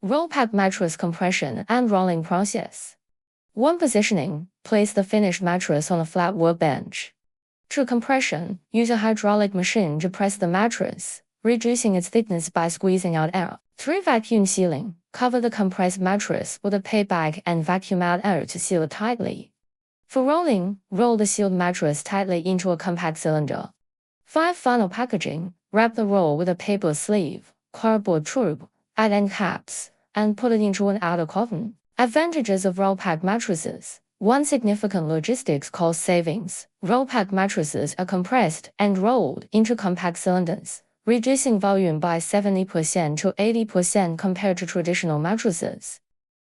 Roll pack mattress compression and rolling process. 1. Positioning. Place the finished mattress on a flat workbench. 2. Compression. Use a hydraulic machine to press the mattress, reducing its thickness by squeezing out air. 3. Vacuum sealing. Cover the compressed mattress with a paper bag and vacuum out air to seal it tightly. For rolling, roll the sealed mattress tightly into a compact cylinder. 5. Final packaging. Wrap the roll with a paper sleeve, cardboard tube, add end caps, and put it into an outer coffin. Advantages of roll-pack mattresses. 1. Significant logistics cost savings. Roll-pack mattresses are compressed and rolled into compact cylinders, reducing volume by 70% to 80% compared to traditional mattresses.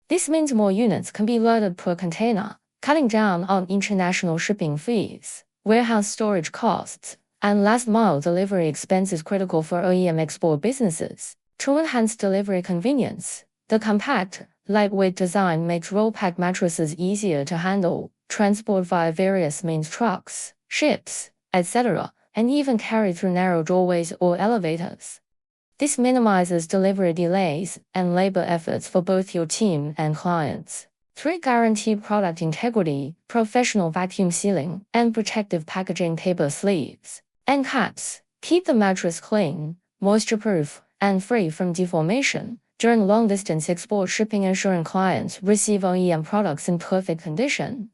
This means more units can be loaded per container, cutting down on international shipping fees, warehouse storage costs, and last-mile delivery expenses critical for OEM export businesses. To enhance delivery convenience, the compact, lightweight design makes roll-pack mattresses easier to handle, transport via various means trucks, ships, etc., and even carry through narrow doorways or elevators. This minimizes delivery delays and labor efforts for both your team and clients. 3. Guarantee product integrity, professional vacuum sealing, and protective packaging paper sleeves. End caps. Keep the mattress clean, moisture-proof, and free from deformation during long-distance export shipping, ensuring clients receive OEM products in perfect condition.